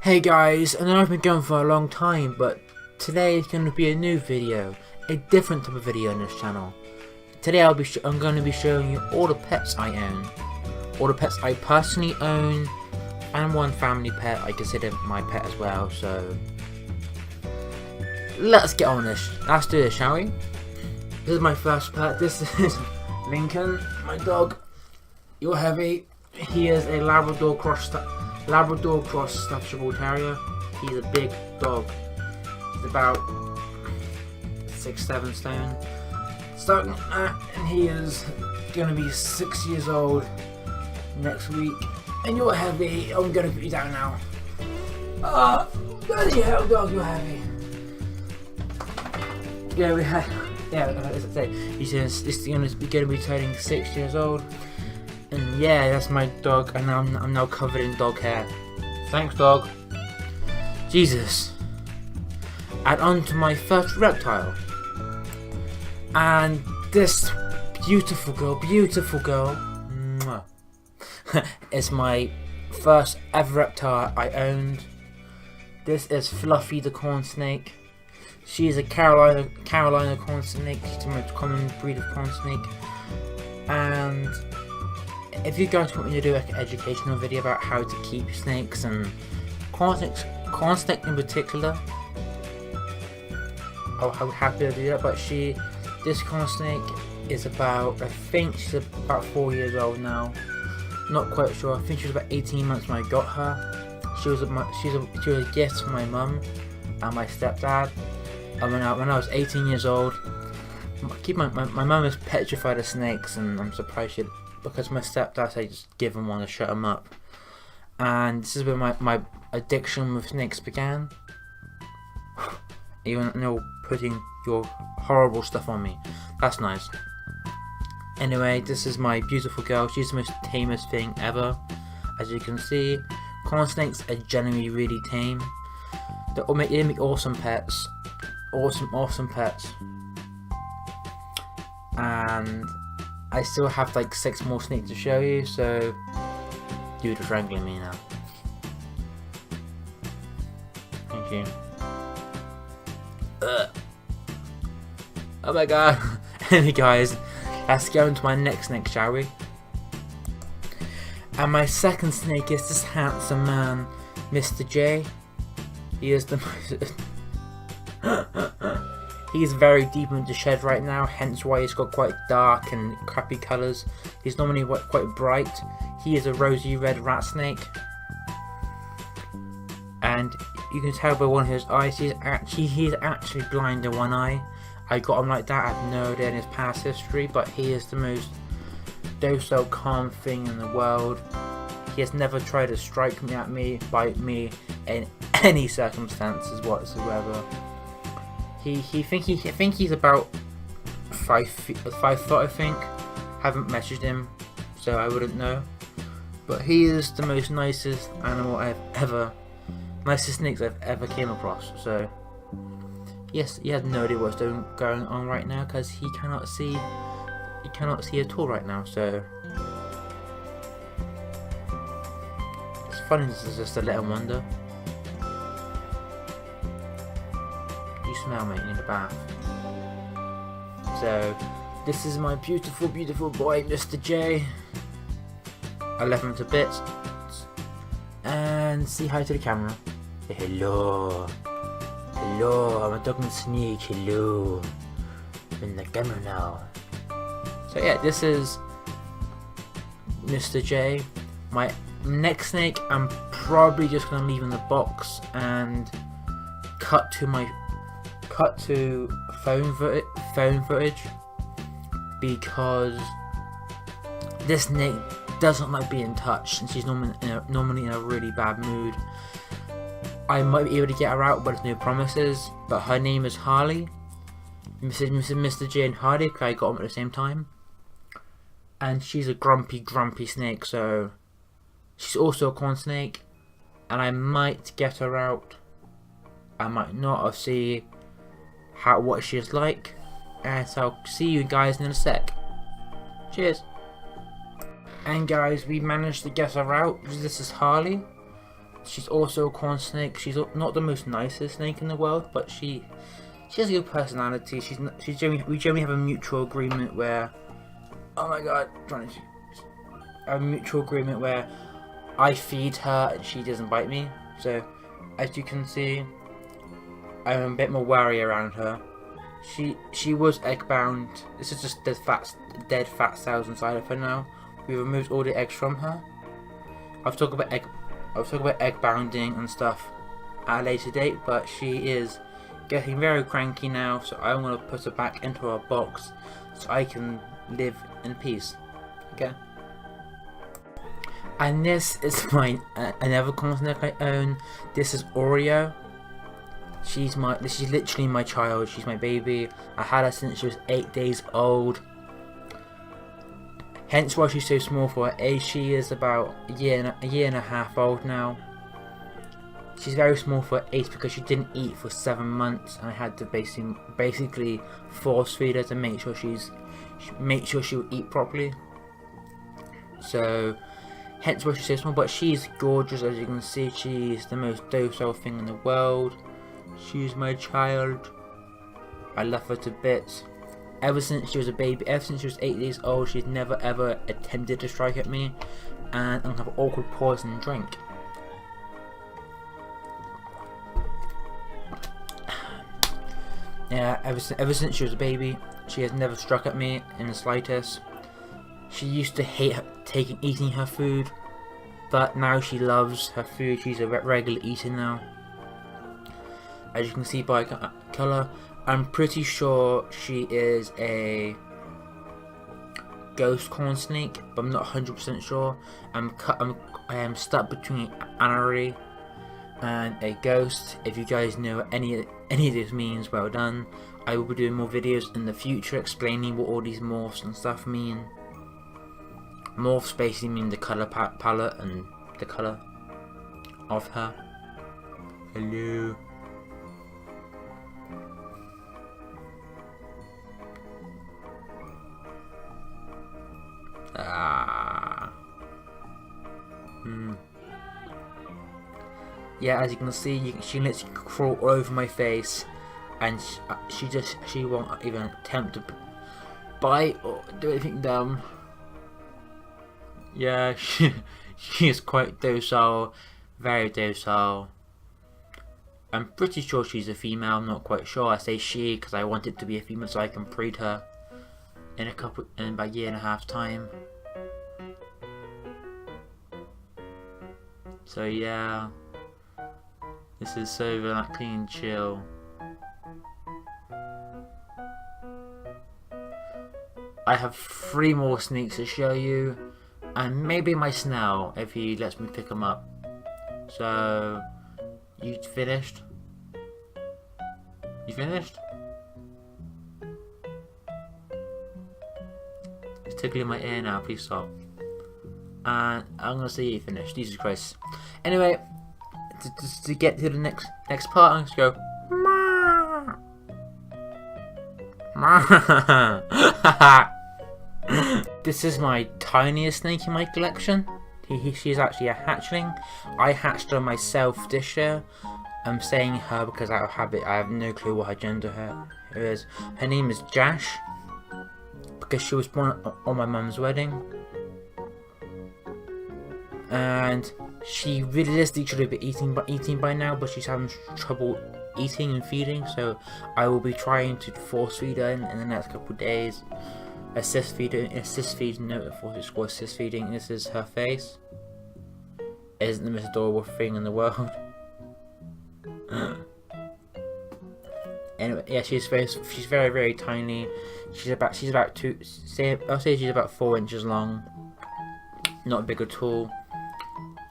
Hey guys, I know I've been going for a long time, but today is going to be a new video, a different type of video on this channel. Today I'm going to be showing you all the pets I own, all the pets I personally own, and one family pet I consider my pet as well. So let's get on this. Let's do this, shall we? This is my first pet. This is Lincoln, my dog. You're heavy. He is a Labrador cross Staffordshire Bull Terrier. He's a big dog. He's about 6-7 stone. And he is gonna be 6 years old next week. And you're heavy. I'm gonna put you down now. Bloody hell, dog, you're heavy. Yeah, as I say, he's gonna be turning 6 years old. And yeah, that's my dog, and I'm now covered in dog hair. Thanks, dog. Jesus. And on to my first reptile. And this beautiful girl, mwah, is my first ever reptile I owned. This is Fluffy the corn snake. She is a Carolina corn snake. She's the most common breed of corn snake. And if you guys want me to do like an educational video about how to keep snakes and corn snake in particular, I'm happy to do that. But this corn snake is about, I think she's about 4 years old now. Not quite sure. I think she was about 18 months when I got her. She was a gift from my mum and my stepdad. And when I was 18 years old, my mum is petrified of snakes, and I'm surprised because my stepdad said just give him one to shut him up. And this is where my addiction with snakes began. Even putting your horrible stuff on me. That's nice. Anyway, this is my beautiful girl. She's the most tamest thing ever. As you can see, corn snakes are generally really tame. They make awesome pets. Awesome pets. And I still have like 6 more snakes to show you, so you're strangling me now. Thank you. Oh my god. Anyway guys, let's go into my next snake, shall we? And my second snake is this handsome man, Mr. J. He is the most He's very deep into shed right now, hence why he's got quite dark and crappy colours. He's normally quite bright. He is a rosy red rat snake. And you can tell by one of his eyes, he's actually blind in one eye. I got him like that. I have no idea in his past history, but he is the most docile, calm thing in the world. He has never tried to strike me, bite me in any circumstances whatsoever. I think he's about 5 foot, I think. Haven't measured him, so I wouldn't know. But he is the most nicest nicest snakes I've ever came across. So yes, he has no idea what's going on right now because he cannot see. He cannot see at all right now. So it's funny just to let him wander. You smell me in the bath. So this is my beautiful boy, Mr. J. I left him to bits. And say hi to the camera. Say hello. Hello, I'm a dog and snake. Hello. I'm in the camera now. So yeah, this is Mr. J. My next snake I'm probably just gonna leave in the box and cut to phone footage because this snake doesn't like being touched, and she's normally in a really bad mood. I might be able to get her out, but there's no promises. But her name is Harley, Mr. J and Harley, because I got them at the same time. And she's a grumpy snake, so she's also a corn snake. And I might get her out. I might not. I'll see what she's like. And so I'll see you guys in a sec. Cheers. And guys, we managed to get her out. This is Harley. She's also a corn snake. She's not the most nicest snake in the world, but she has a good personality. We generally have a mutual agreement where, oh my god, a mutual agreement where I feed her and she doesn't bite me. So, as you can see, I'm a bit more wary around her. She was egg bound. This is just dead fat cells inside of her now. We removed all the eggs from her. I'll talk about egg bounding and stuff at a later date, but she is getting very cranky now, so I want to put her back into her box so I can live in peace. Okay. And this is my another corn snake I own. This is Oreo. She's literally my child. She's my baby. I had her since she was 8 days old. Hence why she's so small for her age. She is about a year and a half old now. She's very small for her age because she didn't eat for 7 months, and I had to basically force feed her to make sure she would eat properly. So, hence why she's so small. But she's gorgeous, as you can see. She's the most docile thing in the world. She's my child. I love her to bits. Ever since she was a baby, ever since she was 8 days old, she's never ever attempted to strike at me, and I'm gonna have an awkward pause and drink. Yeah, ever since she was a baby, she has never struck at me in the slightest. She used to hate eating her food, but now she loves her food. She's a regular eater now. As you can see by colour, I'm pretty sure she is a ghost corn snake, but I'm not 100% sure. I am stuck between Annery and a ghost. If you guys know any of this means, well done. I will be doing more videos in the future explaining what all these morphs and stuff mean. Morphs basically mean the colour palette and the colour of her. Hello. Yeah, as you can see, she literally crawl all over my face, and she won't even attempt to bite or do anything dumb. Yeah, she is quite docile, very docile. I'm pretty sure she's a female. I'm not quite sure. I say she because I want it to be a female so I can breed her in about a year and a half time. So yeah, this is so relaxing and chill. I have 3 more sneaks to show you, and maybe my snail if he lets me pick him up. So, you finished? You finished? It's tickling my ear now, please stop. And I'm gonna say you finished. Jesus Christ. Anyway, to get to the next part, I'm gonna go. This is my tiniest snake in my collection. She's actually a hatchling. I hatched her myself this year. I'm saying her because out of habit. I have no clue what her gender is. Her name is Jash because she was born on my mum's wedding. And she realistically should have been eating by now, but she's having trouble eating and feeding, so I will be trying to force feed her in the next couple of days. Assist feeding, no, assist feeding. This is her face. Isn't the most adorable thing in the world? Anyway, yeah, she's very, very tiny. I'll say she's about 4 inches long. Not big at all.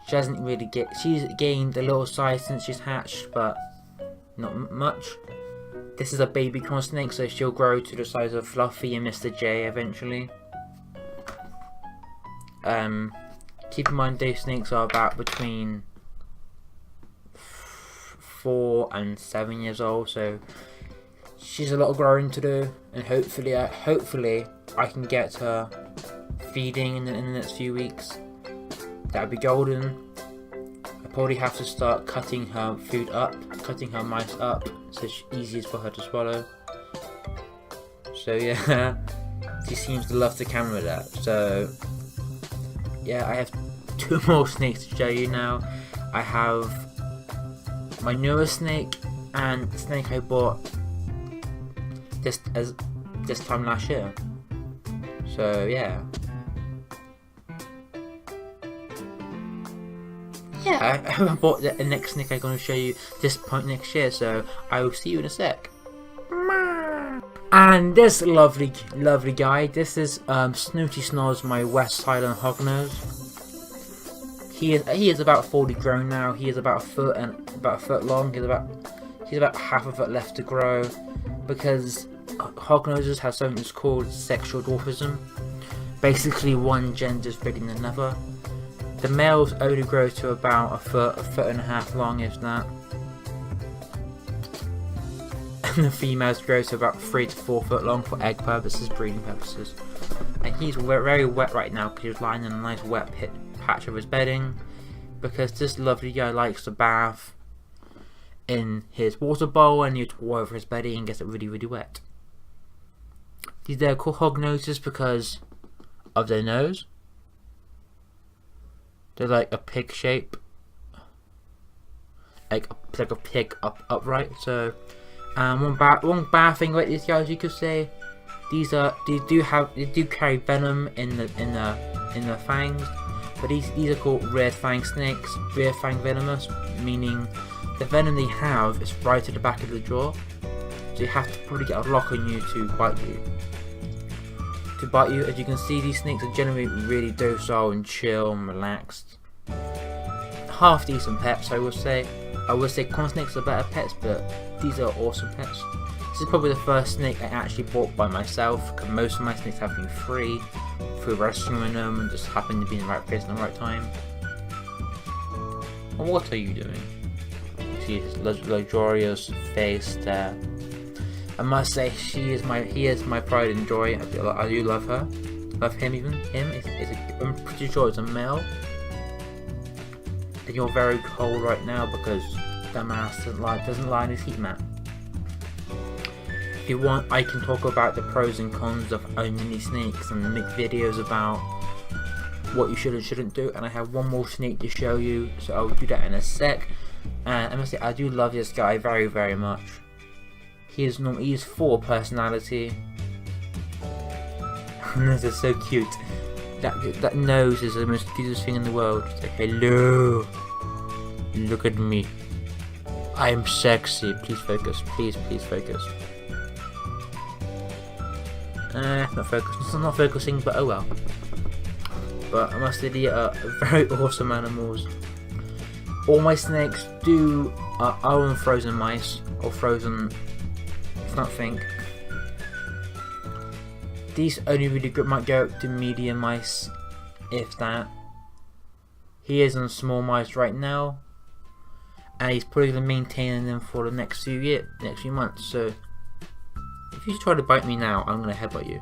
She hasn't really she's gained a little size since she's hatched, but not much. This is a baby corn snake, so she'll grow to the size of Fluffy and Mr. J eventually. Keep in mind those snakes are about between 4 and 7 years old, so she's a lot of growing to do, and hopefully I can get her feeding in the next few weeks. That'd be golden. I probably have to start cutting her food up, cutting her mice up, so it's easier for her to swallow. So yeah, she seems to love the camera there. So yeah, I have 2 more snakes to show you now. I have my newest snake and the snake I bought this time last year. So yeah. Yeah, I bought the next snake I'm going to show you this point next year, so I will see you in a sec. And this lovely guy, this is Snooty Snoz, my West Highland hognose. He is about fully grown now. He is about a foot long. He's about half a foot left to grow, because hognoses have something that's called sexual dwarfism. Basically, one gender is bigger than another. The males only grow to about a foot and a half long, if that. And the females grow to about 3 to 4 foot long for egg purposes, breeding purposes. And he's very wet right now because he's lying in a nice wet patch of his bedding, because this lovely guy likes to bath in his water bowl and you pour over his bedding and gets it really wet. These are called hognoses because of their nose. They're like a pig shape, like a pig upright. So, one bad thing about these guys, you could say, they do carry venom in their fangs, but these are called red fang snakes, red fang venomous, meaning the venom they have is right at the back of the jaw, so you have to probably get a lock on you to bite you. As you can see, these snakes are generally really docile and chill and relaxed. Half decent pets, I would say. I would say corn snakes are better pets, but these are awesome pets. This is probably the first snake I actually bought by myself, because most of my snakes have been free through rescuing them and just happened to be in the right place at the right time. And what are you doing? See his luxurious face there. I must say, he is my pride and joy. I do love her. Love him even. I'm pretty sure it's a male. And you're very cold right now because the mask doesn't lie in his heat mat. If you want, I can talk about the pros and cons of owning these snakes and make videos about what you should and shouldn't do. And I have one more snake to show you, so I'll do that in a sec. And I must say, I do love this guy very much. He is full of personality. This is so cute. That nose is the most cutest thing in the world. It's like, hello, look at me. I am sexy. Please focus. Please focus. Not focusing. It's not focusing, but oh well. But I must say, they are very awesome animals. All my snakes are own frozen mice or frozen. Think these only really might go up to medium mice, if that. He is on small mice right now, and he's probably been maintaining them for the next few months. So if you try to bite me now, I'm gonna headbutt you.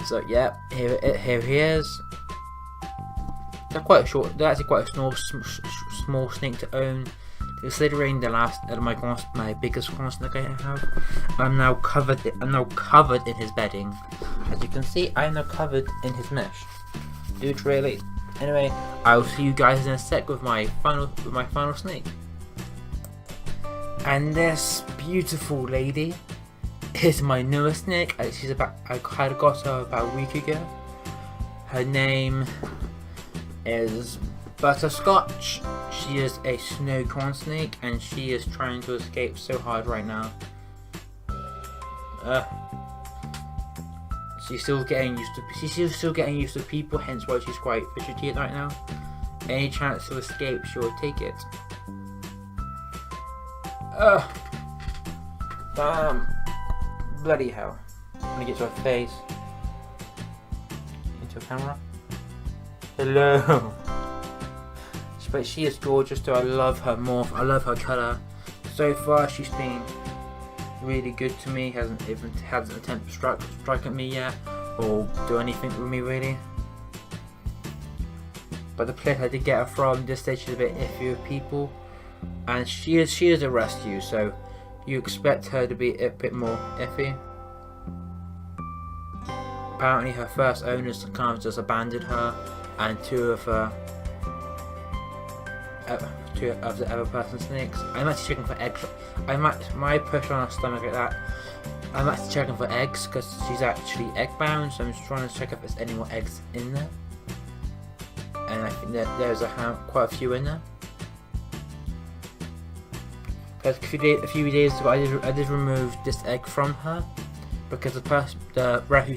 So yeah, here he is. They're actually quite a small snake to own. Considering my biggest corn snake I have, I'm now covered in his bedding. As you can see, I'm now covered in his mesh. Dude, really. Anyway, I'll see you guys in a sec with my final snake. And this beautiful lady is my newest snake. I had got her about a week ago. Her name is Butterscotch. She is a snow corn snake, and she is trying to escape so hard right now. She's still getting used to people, hence why she's quite fidgety right now. Any chance to escape, she will take it. Damn. Bloody hell. I'm gonna get to her face. Into a camera. Hello. But she is gorgeous too. I love her morph. I love her colour. So far, she's been really good to me. Hasn't attempted to strike at me yet, or do anything with me really. but the place I did get her from, this stage she's a bit iffy with people, and she is a rescue, so you expect her to be a bit more iffy. Apparently her first owners kind of just abandoned her, and two of the other person snakes. I'm actually checking for eggs. My push on her stomach like that. I'm actually checking for eggs because she's actually egg bound, so I'm just trying to check if there's any more eggs in there. And I think that there's quite a few in there. Because a few days ago I did remove this egg from her because the rescue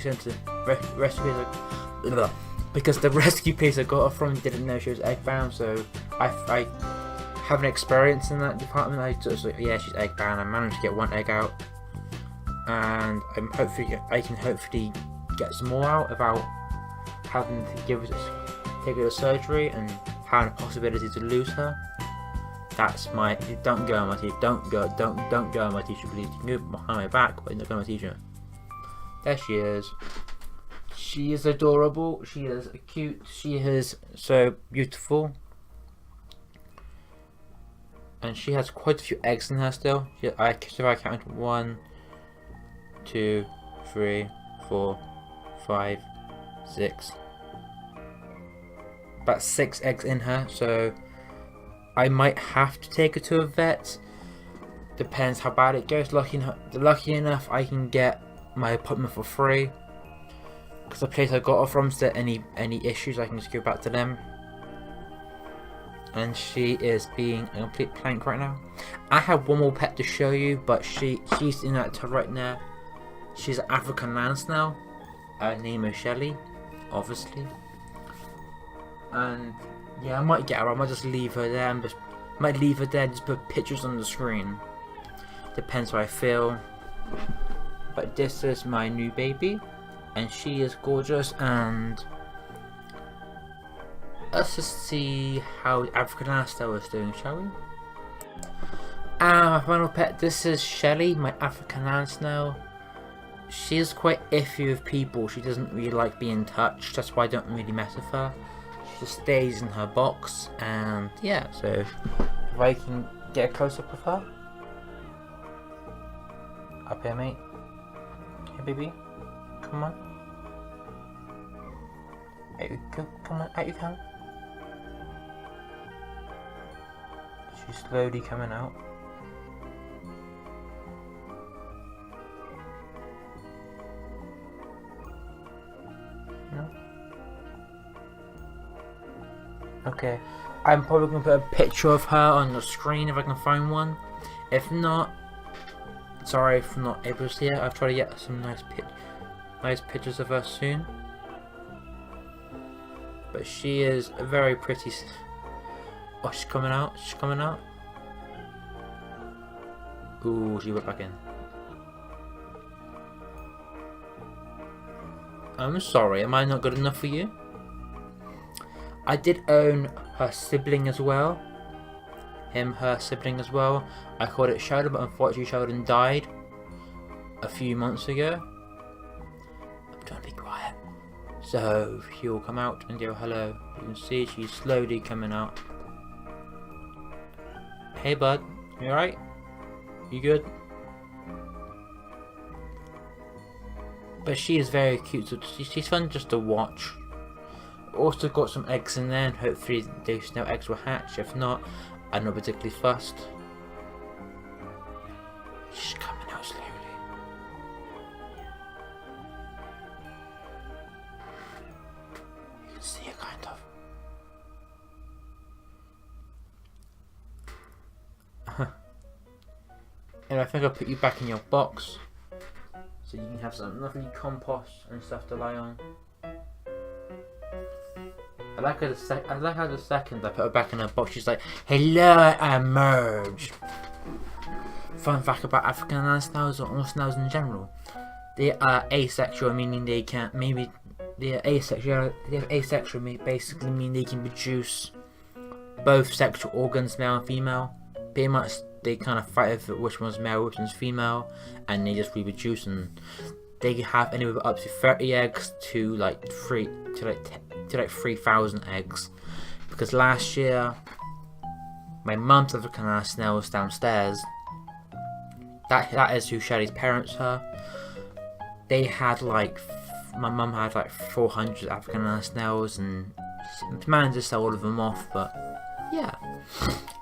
place I got her from didn't know she was egg bound, so I have an experience in that department. I just like, yeah, she's egg bound. I managed to get one egg out, and I can hopefully get some more out without having to take her to surgery and having a possibility to lose her. That's my don't go on my teacher. Don't go on my teacher, please. You can go behind my back, but don't go on my teacher. There she is. She is adorable. She is cute. She is so beautiful. And she has quite a few eggs in her still. I counted 1, 2, 3, 4, 5, 6. About 6 eggs in her, so I might have to take her to a vet. Depends how bad it goes. Lucky enough, I can get my appointment for free. Because the place I got her from said any issues, I can just go back to them. And she is being a complete plank right now. I have one more pet to show you, but she's in that tub right now. She's an African land snail. Her name is Shelly, obviously. And yeah, I might get her. I might just leave her there and just put pictures on the screen. Depends how I feel. But this is my new baby, and she is gorgeous. And let's just see how African Astel is doing, shall we? My final pet. This is Shelly, my African land snail. She is quite iffy with people. She doesn't really like being touched. That's why I don't really mess with her. She just stays in her box, and yeah. So if I can get a close up of her, up here, mate. Hey, baby, come on. Come on, out you come. She's slowly coming out. No. Okay, I'm probably gonna put a picture of her on the screen if I can find one. If not, sorry if I'm not able to see it. I'll try to get some nice pictures of her soon. But she is a very pretty. Oh, she's coming out. She's coming out. Ooh, she went back in. I'm sorry. Am I not good enough for you? I did own her sibling as well. Her sibling as well. I called it Sheldon, but unfortunately Sheldon died a few months ago. I'm trying to be quiet. So he'll come out and go hello. You can see she's slowly coming out. Hey bud, you alright? You good? But she is very cute, so she's fun just to watch. Also got some eggs in there, and hopefully those no eggs will hatch. If not, I'm not particularly fussed. She's coming out slowly. You can see it kind of. And I think I'll put you back in your box, so you can have some lovely compost and stuff to lie on. I like how the second I put her back in her box, she's like, "Hello, I emerged." Fun fact about African land snails, or all snails in general: they are asexual, meaning they can't. Maybe they are asexual. Basically mean they can produce both sexual organs, male and female. Pretty much, they kind of fight over which one's male, which one's female, and they just reproduce, and they can have anywhere up to 30 eggs to like 3,000 eggs. because last year my mum's African snail was downstairs. That is who Shelly's parents are. They had like, my mum had like 400 African snails and managed to sell all of them off, but yeah.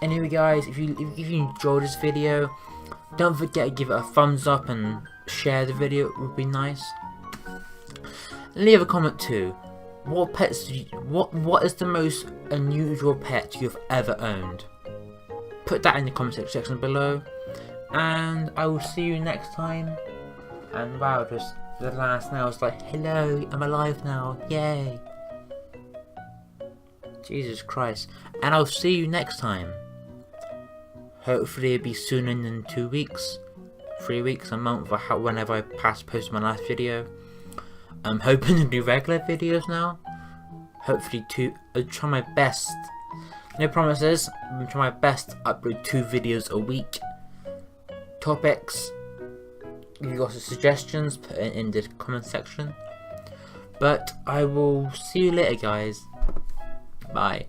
Anyway guys, if you enjoyed this video, don't forget to give it a thumbs up and share the video, it would be nice. And leave a comment too. What pets what is the most unusual pet you've ever owned? Put that in the comment section below. And I will see you next time. And wow, just the last now was like, hello, I'm alive now, yay. Jesus Christ. And I'll see you next time. Hopefully it'll be sooner than 2 weeks, 3 weeks, a month, or whenever I post my last video. I'm hoping to do regular videos now. Hopefully I'll try my best. No promises, I'm trying my best to upload 2 videos a week. Topics, if you got some suggestions, put it in the comment section. But I will see you later guys. Bye.